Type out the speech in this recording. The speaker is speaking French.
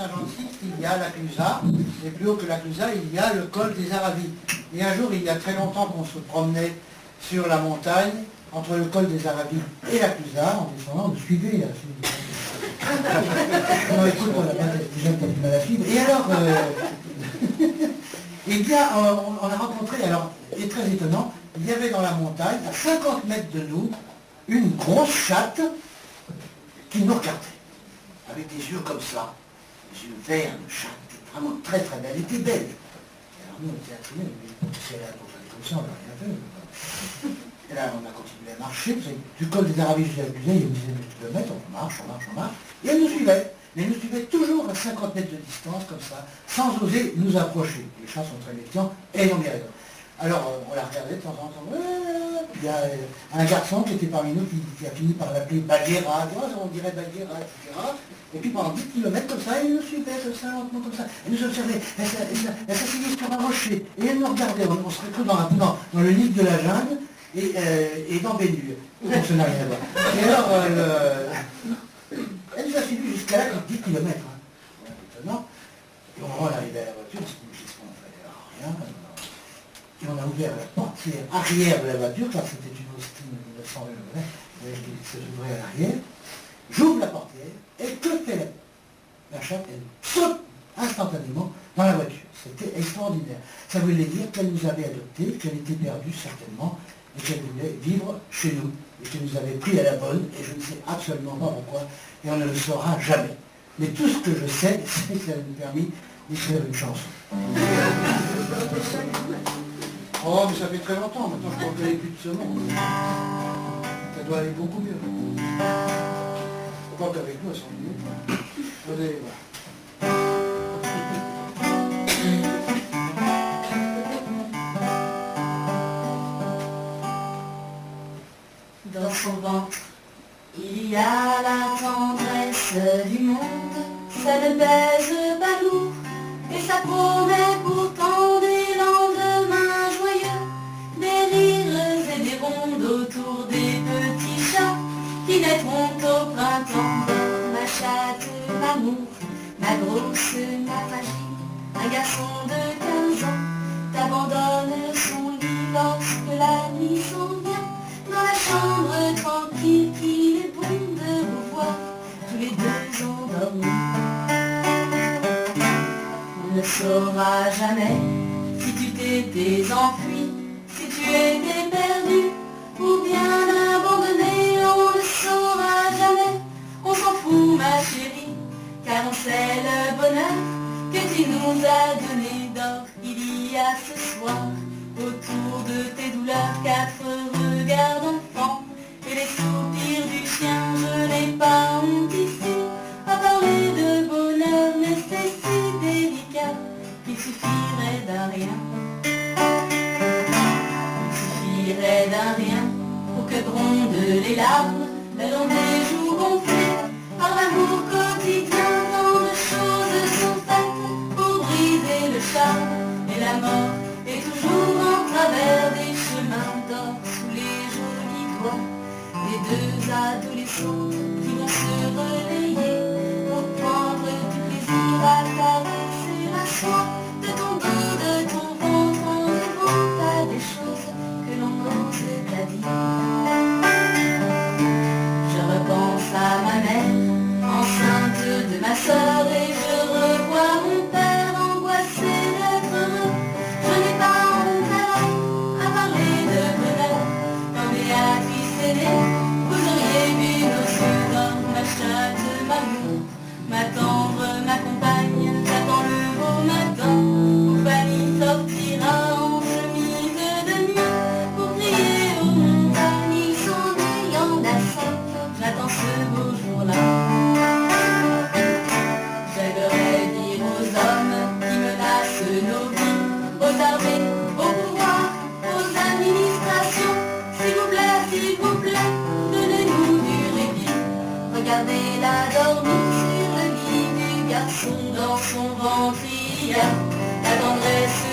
Saint-Jean-de-Sixte, il y a la Clusaz, et plus haut que la Clusaz, il y a le col des Aravis. Et un jour, il y a très longtemps qu'on se promenait sur la montagne, entre le col des Aravis et la Clusaz, en descendant, on le suivait. Là, non, écoute, on a déjà peut-être du mal à suivre. Et alors, eh bien, on a rencontré, alors, et très étonnant, il y avait dans la montagne, à 50 mètres de nous, une grosse chatte qui nous regardait, avec des yeux comme ça, des yeux verts de chatte, vraiment très très belle, elle était belle. Et alors nous, on était intrigués, si elle a comme ça, on n'a rien fait. Et là, on a continué à marcher, du col des Aravis jusqu'à la Clusaz, il y a une dizaine de kilomètres, on marche, et elle nous suivait. Mais elle nous suivait toujours à 50 mètres de distance, comme ça, sans oser nous approcher. Les chats sont très méfiants, et ils ont bien raison. Alors, on la regardait de temps en temps. Il y a un garçon qui était parmi nous qui a fini par l'appeler Bagheera, on dirait Bagheera, etc. Et puis pendant 10 kilomètres comme ça, elle nous suivait, comme ça, lentement, comme ça. Elle nous observait, elle s'asseyait sur un rocher, et elle nous regardait. On se retrouvait dans le lit de la jungle, et dans Bénure. Donc ça n'a rien à voir. Et alors, elle nous a suivis jusqu'à là, comme 10 kilomètres. Hein. Étonnant. Et au moment où on arrivait à la voiture, on s'est dit, qu'est-ce qu'on fait? Alors, rien. Et on a ouvert la portière arrière de la voiture, car c'était une Austin 1920, qui s'ouvrait à l'arrière. J'ouvre la portière, et que fait la chatte? Elle saute instantanément dans la voiture. C'était extraordinaire. Ça voulait dire qu'elle nous avait adoptés, qu'elle était perdue certainement, et qu'elle voulait vivre chez nous, et qu'elle nous avait pris à la bonne, et je ne sais absolument pas pourquoi, et on ne le saura jamais. Mais tout ce que je sais, c'est que ça nous a permis d'écrire une chanson. Oh, mais ça fait très longtemps, maintenant je ne me reconnais plus de ce monde. Ça doit aller beaucoup mieux. Faut pas qu'avec nous, elles sont mieux. Vous allez voir. Dans son ventre, il y a la tendresse du monde. Ça ne pèse pas lourd, et ça promet pourtant des lendemains joyeux, des rires et des rondes autour des petits chats qui naîtront au printemps. Ma chatte, l'amour, ma grosse, ma magie, un garçon de 15 ans t'abandonne son lit lorsque la nuit s'en vient, dans la chambre tranquille qu'il est bon de vous voir, tous les deux endormis. On ne saura jamais si tu t'étais enfui, si tu étais perdu, ou bien abandonné, on ne saura jamais. On s'en fout ma chérie, car on sait le bonheur que tu nous as donné d'or. Il y a ce soir, autour de tes douleurs, 4 regards d'enfant, et les soupirs du chien, je n'ai pas honte ici, à parler de bonheur, mais c'est si délicat qu'il suffirait d'un rien. Il suffirait d'un rien pour que grondent les larmes le long des joues gonflées par l'amour quotidien. Tant de choses sont faites pour briser le charme, et la mort est toujours en travers des chemins d'or, sous les jolis toits des deux adolescents qui vont se relayer pour prendre du plaisir à caresser la soie de ton dos, de ton ventre, en rêvant à des choses que l'on n'ose pas dire. Je repense à ma mère, enceinte de ma sœur, et je revois mon père angoissé d'être heureux. Je n'ai pas honte alors à parler de bonheur, quand Béatrice est née, vous auriez vu nos yeux d'or. Ma chatte, m'amour, ma tendre, ma compagne, j'attends le beau matin où Fanny sortira en chemise de nuit pour crier aux montagnes, ils sont brillants d'assaut. J'attends ce beau jour-là. J'aimerais dire aux hommes qui menacent nos vies, aux armées, au pouvoir, aux administrations, s'il vous plaît, donnez-nous du répit. Regardez-la dormir sur le lit du garçon, dans son ventre il y a la tendresse